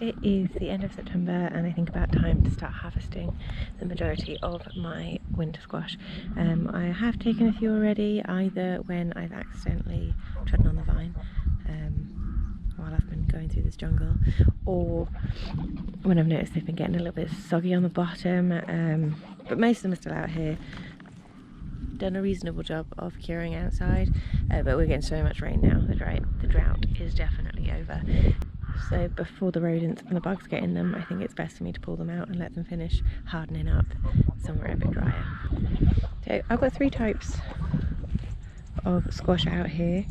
it is the end of September and I think about time to start harvesting the majority of my winter squash. I have taken a few already, either when I've accidentally trodden on the vine while I've been going through this jungle, or when I've noticed they've been getting a little bit soggy on the bottom, but most of them are still out here. Done a reasonable job of curing outside, but we're getting so much rain now, the drought is definitely over. So before the rodents and the bugs get in them, I think it's best for me to pull them out and let them finish hardening up somewhere a bit drier. So I've got 3 types of squash out here,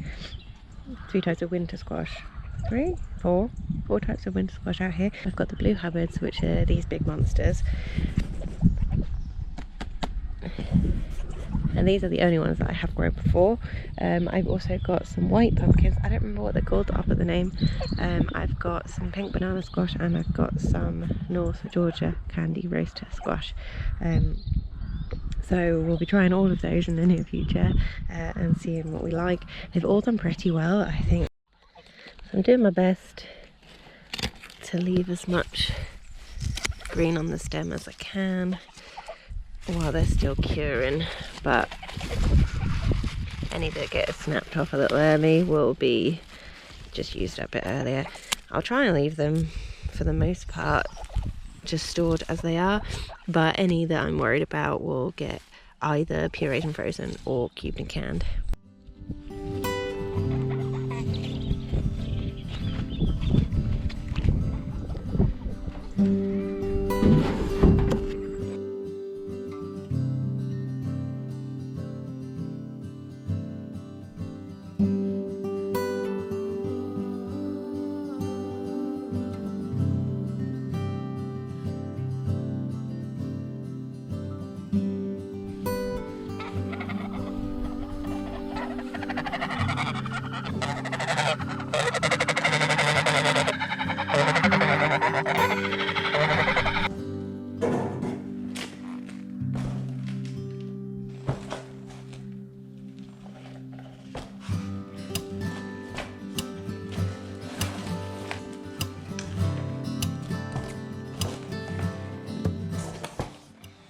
3 types of winter squash. 4 types of winter squash out here. I've got the blue hubbards, which are these big monsters, and these are the only ones that I have grown before. I've also got some white pumpkins, I don't remember what they're called, I'll put the name. I've got some pink banana squash, and I've got some North Georgia candy roast squash. So we'll be trying all of those in the near future and seeing what we like. They've all done pretty well, I think. I'm doing my best to leave as much green on the stem as I can while they're still curing, but any that get snapped off a little early will be just used up a bit earlier. I'll try and leave them for the most part just stored as they are, but any that I'm worried about will get either pureed and frozen or cubed and canned.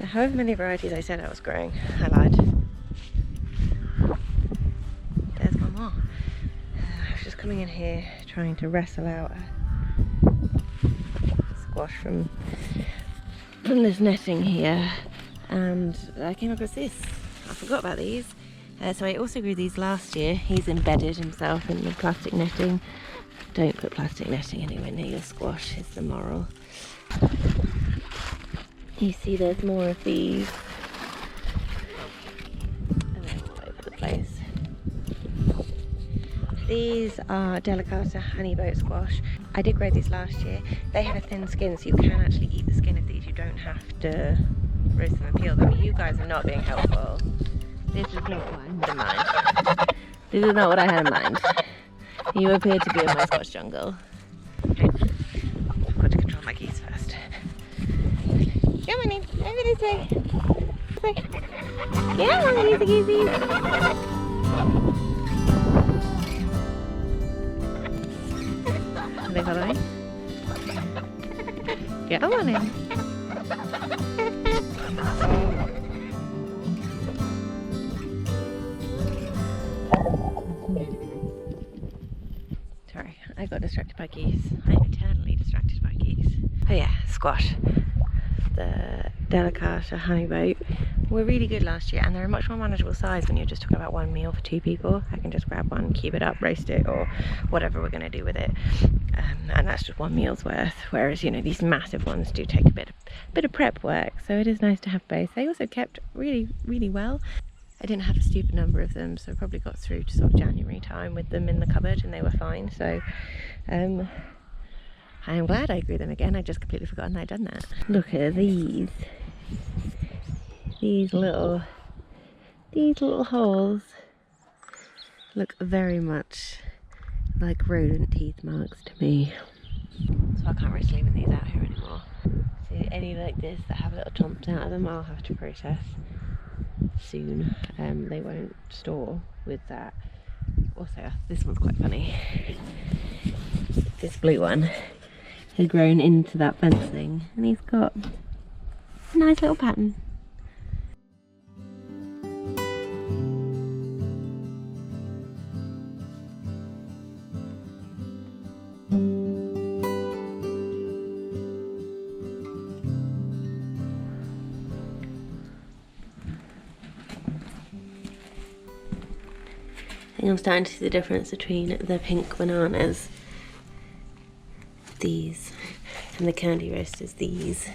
However many varieties I said I was growing, I lied. There's one more. I was just coming in here trying to wrestle out a squash from this netting here, and I came across this. I forgot about these. So I also grew these last year. He's embedded himself in the plastic netting. Don't put plastic netting anywhere near your squash, is the moral. You see there's more of these, and they're all over the place. These are delicata honeyboat squash. I did grow these last year. They have a thin skin, so you can actually eat the skin of these. You don't have to roast them and peel them. You guys are not being helpful. This is not what I had in mind. This is not what I had in mind. You appear to be in my squash jungle. Okay. I've got to control my geese first. Come on in, over this way. Come on, geese, geese. Are they following? Get on in. Sorry, I got distracted by geese. I'm eternally distracted by geese. Oh yeah, squash. The delicata honeyboat were really good last year, and they're a much more manageable size when you're just talking about one meal for 2 people. I can just grab one, cube it up, roast it, or whatever we're going to do with it, and that's just 1 meal's worth. Whereas, you know, these massive ones do take a bit of prep work, so it is nice to have both. They also kept really well. I didn't have a stupid number of them, so I probably got through to sort of January time with them in the cupboard, and they were fine. So I am glad I grew them again. I just completely forgotten I'd done that. Look at these. These little holes look very much like rodent teeth marks to me. So I can't risk leaving these out here anymore. So any like this that have little chomps out of them, I'll have to process soon. They won't store with that. Also, this one's quite funny. This blue one had grown into that fencing, and he's got a nice little pattern. I think I'm starting to see the difference between the pink bananas, these, and the candy roasters, these.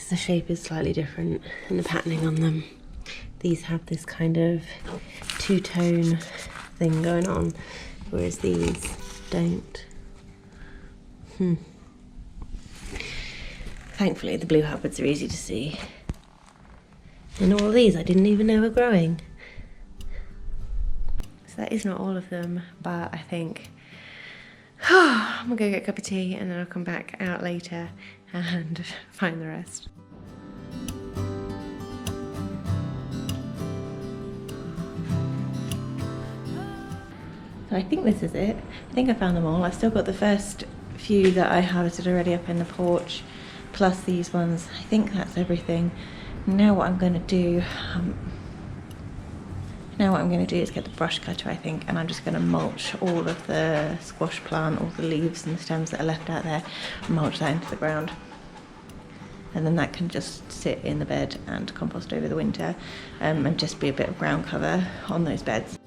The shape is slightly different and the patterning on them. These have this kind of two-tone thing going on, whereas these don't. Thankfully the blue hubbards are easy to see. And all of these I didn't even know were growing. So that is not all of them, but I think I'm gonna go get a cup of tea and then I'll come back out later and find the rest. So I think this is it. I think I found them all. I've still got the first few that I harvested already up in the porch, plus these ones. I think that's everything. Now what I'm going to do, is get the brush cutter, I think, and I'm just going to mulch all of the squash plant, all the leaves and the stems that are left out there, mulch that into the ground. And then that can just sit in the bed and compost over the winter, and just be a bit of ground cover on those beds.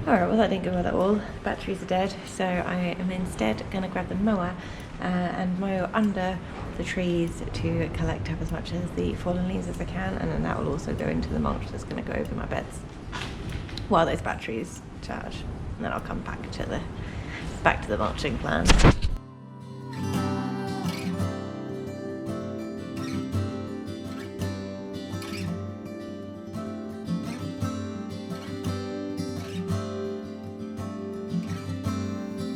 Alright, well that didn't go well at all. The batteries are dead, so I am instead going to grab the mower and mow under the trees to collect up as much of the fallen leaves as I can, and then that will also go into the mulch that's going to go over my beds while those batteries charge, and then I'll come back to the mulching plan.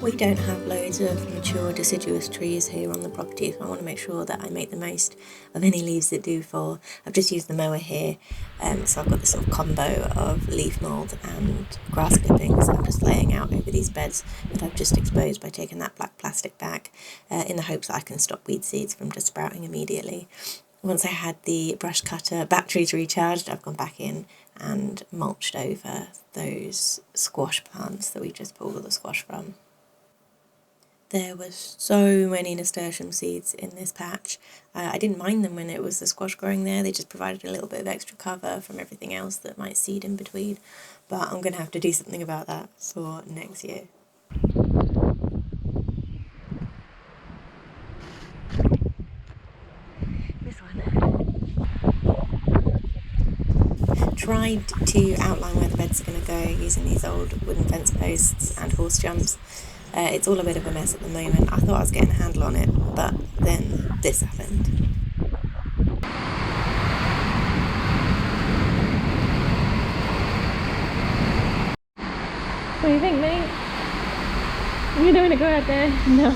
We don't have loads of mature deciduous trees here on the property, so I want to make sure that I make the most of any leaves that do fall. I've just used the mower here, so I've got this sort of combo of leaf mould and grass clippings I'm just laying out over these beds that I've just exposed by taking that black plastic back, in the hopes that I can stop weed seeds from just sprouting immediately. Once I had the brush cutter batteries recharged, I've gone back in and mulched over those squash plants that we just pulled all the squash from. There was so many nasturtium seeds in this patch. I didn't mind them when it was the squash growing there. They just provided a little bit of extra cover from everything else that might seed in between. But I'm going to have to do something about that for next year. This one. Tried to outline where the beds are going to go using these old wooden fence posts and horse jumps. It's all a bit of a mess at the moment. I thought I was getting a handle on it, but then this happened. What do you think, mate? You don't want to go out there? No.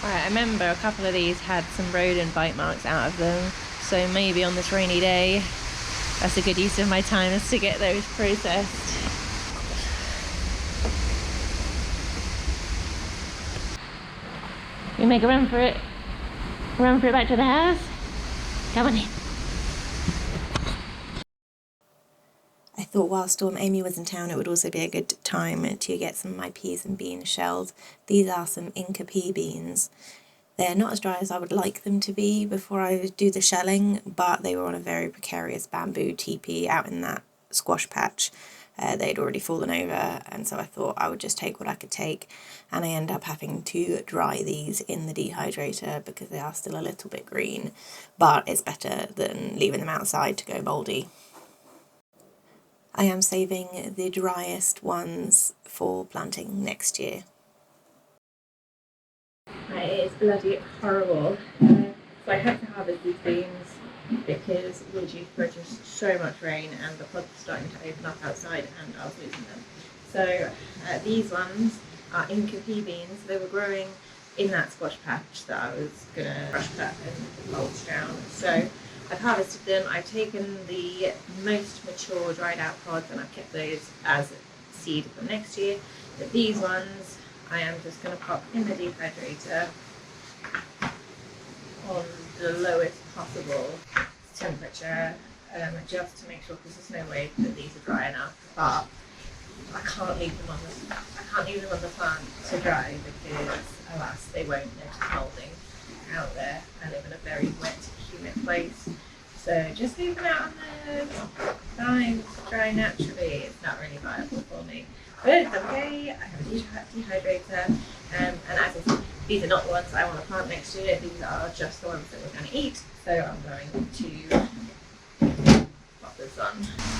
Alright, I remember a couple of these had some rodent bite marks out of them. So maybe on this rainy day, that's a good use of my time, is to get those processed. You make a run for it. Run for it back to the house. Come on in. I thought while Storm Amy was in town, it would also be a good time to get some of my peas and beans shelled. These are some Inca pea beans. They're not as dry as I would like them to be before I do the shelling, but they were on a very precarious bamboo teepee out in that squash patch. They'd already fallen over, and so I thought I would just take what I could take, and I end up having to dry these in the dehydrator because they are still a little bit green, but it's better than leaving them outside to go mouldy. I am saving the driest ones for planting next year. It is bloody horrible. So I had to harvest these beans because we're due for just so much rain and the pods are starting to open up outside and I was losing them. So these ones are Inca pea beans. They were growing in that squash patch that I was gonna brush cut and mulch down. So I've harvested them. I've taken the most mature dried out pods and I've kept those as seed for next year. But these ones I am just going to pop in the dehydrator on the lowest possible temperature, just to make sure, because there's no way that these are dry enough. But I can't leave them on the plant to dry because, alas, they won't. They're just moulding out there. I live in a very wet, humid place, so just leave them out on the vines to dry naturally. It's not really viable for me, but it's okay. I have a dehydrator, and as I said, these are not the ones I want to plant next year. These are just the ones that we're going to eat. So I'm going to pop this on.